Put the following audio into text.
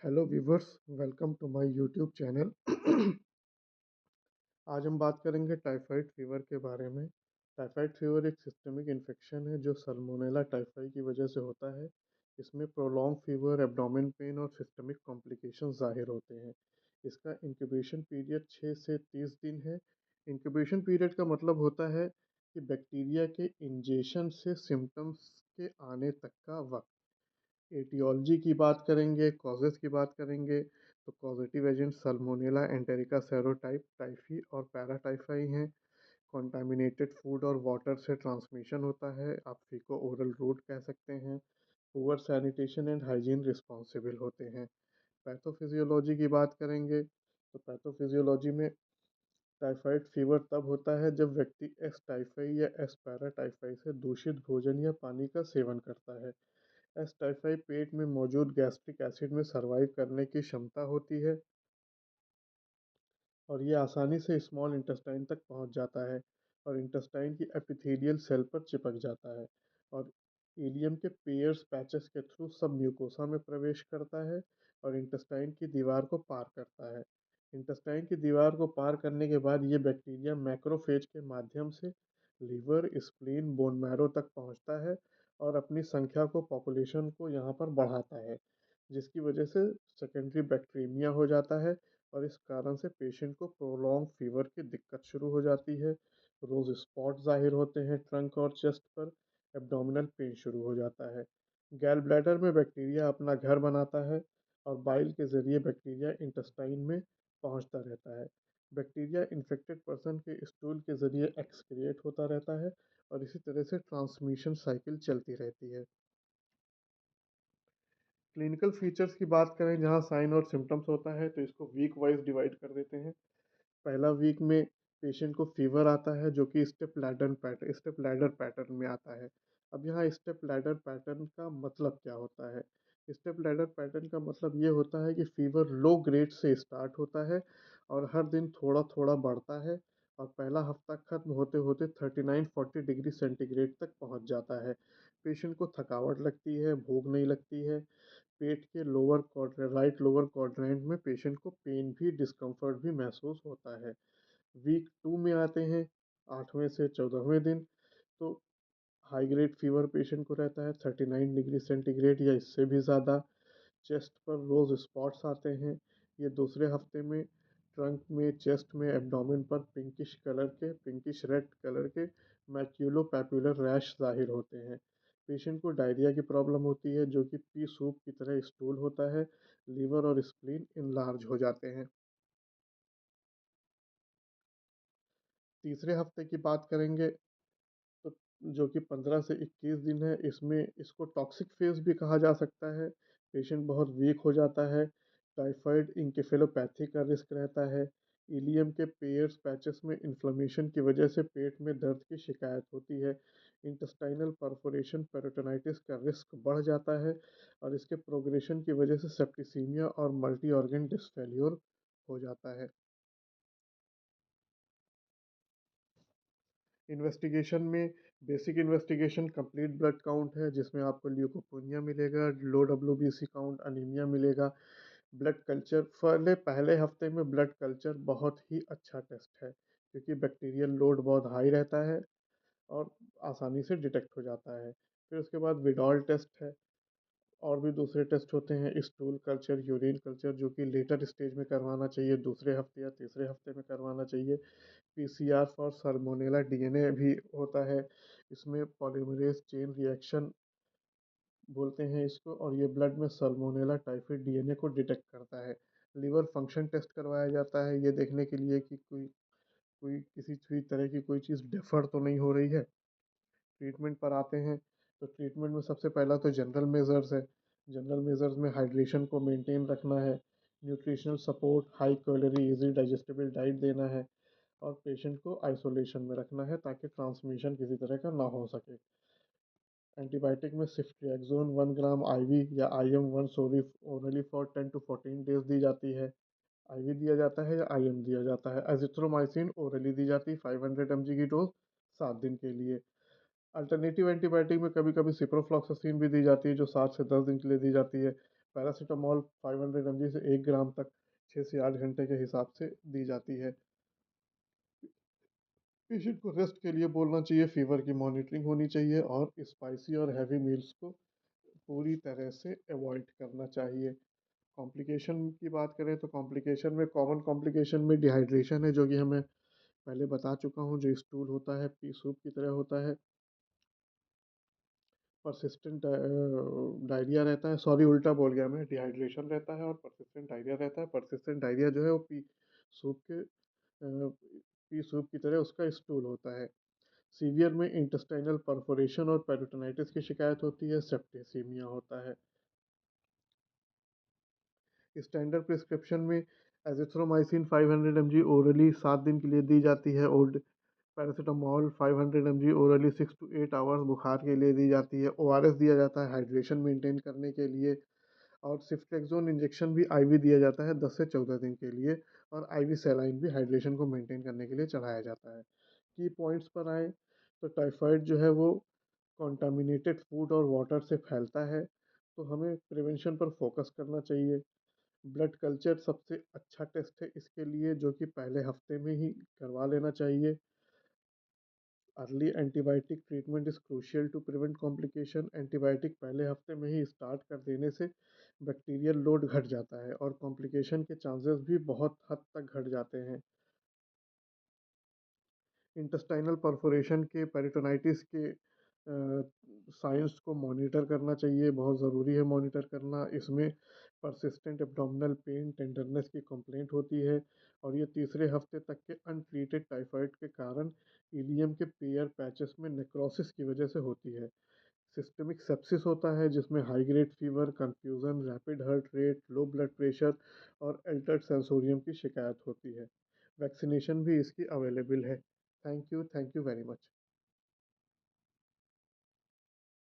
Hello viewers, welcome to my YouTube channel. आज हम बात करेंगे टाइफाइड फीवर के बारे में। टाइफाइड फीवर एक सिस्टमिक इन्फेक्शन है जो सल्मोनेला टाइफाई की वजह से होता है। इसमें प्रोलॉन्ग फीवर, एब्डोमेन पेन और सिस्टमिक कॉम्प्लिकेशन जाहिर होते हैं। इसका इंक्यूबेशन पीरियड 6 से 30 दिन है। इंक्यूबेशन पीरियड का मतलब होता है कि बैक्टीरिया के इंजेशन से सिम्टम्स के आने तक का वक्त। एटियोलॉजी की बात करेंगे, कॉजेज़ की बात करेंगे, तो causative agent Salmonella, enterica serotype, typhi और पैराटाइफाई हैं। कॉन्टामिनेटेड फूड और वाटर से ट्रांसमिशन होता है, आप फीको ओरल रूट कह सकते हैं। Poor sanitation and hygiene responsible होते हैं। पैथोफिजियोलॉजी की बात करेंगे, तो पैथोफिजियोलॉजी में टाइफाइड फीवर तब होता है जब व्यक्ति एस टाइफाई या एस पैराटाइफाई से दूषित भोजन या पानी का सेवन करता है। एस टाइफाई पेट में मौजूद गैस्ट्रिक एसिड में सर्वाइव करने की क्षमता होती है और ये आसानी से स्मॉल इंटेस्टाइन तक पहुंच जाता है और इंटेस्टाइन की एपिथेलियल सेल पर चिपक जाता है और इलियम के पेयर्स पैचेस के थ्रू सब म्यूकोसा में प्रवेश करता है और इंटेस्टाइन की दीवार को पार करता है। इंटेस्टाइन की दीवार को पार करने के बाद ये बैक्टीरिया मैक्रोफेज के माध्यम से लीवर, स्प्लीन, बोन मैरो तक पहुंचता है और अपनी संख्या को, पॉपुलेशन को यहाँ पर बढ़ाता है, जिसकी वजह से सेकेंडरी बैक्टीरिया हो जाता है और इस कारण से पेशेंट को प्रोलॉन्ग फीवर की दिक्कत शुरू हो जाती है। रोज स्पॉट जाहिर होते हैं ट्रंक और चेस्ट पर। एब्डोमिनल पेन शुरू हो जाता है। गैल ब्लैडर में बैक्टीरिया अपना घर बनाता है और बाइल के जरिए बैक्टीरिया इंटेस्टाइन में पहुंचता रहता है। बैक्टीरिया इन्फेक्टेड पर्सन के स्टूल के जरिए एक्सक्रिएट होता रहता है और इसी तरह से ट्रांसमिशन साइकिल चलती रहती है। क्लिनिकल फीचर्स की बात करें, जहाँ साइन और सिम्टम्स होता है, तो इसको वीक वाइज डिवाइड कर देते हैं। पहला वीक में पेशेंट को फीवर आता है जो कि स्टेप लैडर पैटर्न में आता है। अब यहाँ स्टेप लैडर पैटर्न का मतलब क्या होता है? स्टेप लैडर पैटर्न का मतलब ये होता है कि फीवर लो ग्रेड से स्टार्ट होता है और हर दिन थोड़ा थोड़ा बढ़ता है और पहला हफ्ता खत्म होते होते 39-40 डिग्री सेंटीग्रेड तक पहुंच जाता है। पेशेंट को थकावट लगती है, भूख नहीं लगती है। पेट के राइट लोअर क्वाड्रेंट में पेशेंट को पेन भी, डिस्कम्फर्ट भी महसूस होता है। वीक 2 में आते हैं, 8वें से 14वें दिन, तो हाई ग्रेड फीवर पेशेंट को रहता है 39 डिग्री सेंटीग्रेड या इससे भी ज़्यादा। चेस्ट पर रोज स्पॉट्स आते हैं। ये दूसरे हफ्ते में ट्रंक में, चेस्ट में, एब्डोमेन पर पिंकिश रेड कलर के मैक्यूलो पैपुलर रैश जाहिर होते हैं। पेशेंट को डायरिया की प्रॉब्लम होती है जो कि पी सूप की तरह स्टूल होता है। लीवर और स्प्लीन इनलार्ज हो जाते हैं। तीसरे हफ्ते की बात करेंगे, तो जो कि 15 से 21 दिन है, इसमें इसको टॉक्सिक फेज भी कहा जा सकता है। पेशेंट बहुत वीक हो जाता है। टाइफाइड इंकेफेलोपैथी का रिस्क रहता है। इलियम के पेयर्स पैचेस में इन्फ्लेमेशन की वजह से पेट में दर्द की शिकायत होती है। इंटेस्टाइनल परफोरेशन, पेरिटोनाइटिस का रिस्क बढ़ जाता है और इसके प्रोग्रेशन की वजह से सेप्टिसीमिया और मल्टी ऑर्गन डिसफेल्योर हो जाता है। इन्वेस्टिगेशन में basic investigation complete blood count है, जिसमें आपको ल्यूकोपेनिया मिलेगा, लो डब्ल्यूबीसी काउंट, अनीमिया मिलेगा। ब्लड कल्चर, पहले हफ्ते में ब्लड कल्चर बहुत ही अच्छा टेस्ट है क्योंकि बैक्टीरियल लोड बहुत हाई रहता है और आसानी से डिटेक्ट हो जाता है। फिर उसके बाद विडॉल टेस्ट है और भी दूसरे टेस्ट होते हैं, स्टूल कल्चर, यूरिन कल्चर, जो कि लेटर स्टेज में करवाना चाहिए, दूसरे हफ्ते या तीसरे हफ्ते में करवाना चाहिए। पीसीआर फॉर साल्मोनेला डीएनए भी होता है। इसमें पॉलीमरेज चेन रिएक्शन बोलते हैं इसको, और ये ब्लड में साल्मोनेला टाइफाइड डीएनए को डिटेक्ट करता है। लिवर फंक्शन टेस्ट करवाया जाता है ये देखने के लिए कि कोई कोई किसी भी तरह की कोई चीज़ डिफर तो नहीं हो रही है। ट्रीटमेंट पर आते हैं, तो ट्रीटमेंट में सबसे पहला तो जनरल मेजर्स है। जनरल मेजर्स में हाइड्रेशन को मेंटेन रखना है, nutritional support, high calorie easy digestible diet देना है और पेशेंट को आइसोलेशन में रखना है ताकि ट्रांसमिशन किसी तरह का ना हो सके। एंटीबायोटिक में सिफ्ट्रिएक्सोन 1 ग्राम आईवी या IM one sorry orally for 10 to 14 days दी जाती है। आईवी दिया जाता है या आईएम दिया जाता है। एजिथ्रोमाइसिन ओरली दी जाती है 500 mg की डोज 7 दिन के लिए। अल्टरनेटिव एंटीबायोटिक में कभी कभी सिप्रोफ्लॉक्सासिन भी दी जाती है जो 7 से 10 दिन के लिए दी जाती है। पैरासिटामॉल 500 mg से 1 ग्राम तक 6 से 8 घंटे के हिसाब से दी जाती है। पेशेंट को रेस्ट के लिए बोलना चाहिए, फ़ीवर की मॉनिटरिंग होनी चाहिए और स्पाइसी और हेवी मील्स को पूरी तरह से अवॉइड करना चाहिए। कॉम्प्लिकेशन की बात करें तो कॉम्प्लिकेशन में कॉमन कॉम्प्लिकेशन में डिहाइड्रेशन है, जो कि हमें पहले बता चुका हूँ, जो स्टूल होता है पी सूप की तरह होता है। परसिस्टेंट डायरिया रहता है, सॉरी उल्टा बोल गया मैं, डिहाइड्रेशन रहता है और परसिस्टेंट डायरिया रहता है। परसिस्टेंट डायरिया जो है वो सूप के पी सूप की तरह उसका स्टूल होता है। सीवियर में इंटेस्टाइनल परफोरेशन और पेरिटोनाइटिस की शिकायत होती है, सेप्टिसीमिया होता है। स्टैंडर्ड प्रिस्क्रिप्शन में एजिथ्रोमाइसिन 500 mg ओरली 7 दिन के लिए दी जाती है। Old paracetamol 500 mg orally 6 to 8 hours बुखार के लिए दी जाती है। ओआरएस दिया जाता है हाइड्रेशन मेंटेन करने के लिए। और सिफ्लेक्सोन इंजेक्शन भी आईवी दिया जाता है 10 से 14 दिन के लिए। और आईवी सलाइन भी हाइड्रेशन को मेंटेन करने के लिए चढ़ाया जाता है। की पॉइंट्स पर आए तो टाइफाइड जो है वो कॉन्टामिनेटेड फूड और वाटर से फैलता है, तो हमें प्रिवेंशन पर फोकस करना चाहिए। ब्लड कल्चर सबसे अच्छा टेस्ट है इसके लिए, जो कि पहले हफ्ते में ही करवा लेना चाहिए। Early antibiotic treatment is crucial to prevent complication. Antibiotic पहले हफ्ते में ही स्टार्ट कर देने से बैक्टीरियल लोड घट जाता है और कॉम्प्लिकेशन के चांसेस भी बहुत हद तक घट जाते हैं। इंटेस्टाइनल परफोरेशन के पेरिटोनाइटिस के साइंस को मॉनिटर करना चाहिए, बहुत ज़रूरी है मॉनिटर करना। इसमें परसिस्टेंट एब्डोमिनल पेन, टेंडरनेस की कंप्लेंट होती है और ये तीसरे हफ्ते तक के अनट्रीटेड टाइफाइड के कारण इलियम के पेयर पैचेस में नेक्रोसिस की वजह से होती है। सिस्टमिक सेप्सिस होता है, जिसमें high grade fever, confusion, rapid heart rate, low blood pressure और अल्टर्ड सेंसोरियम की शिकायत होती है। वैक्सीनेशन भी इसकी अवेलेबल है। Thank you very much.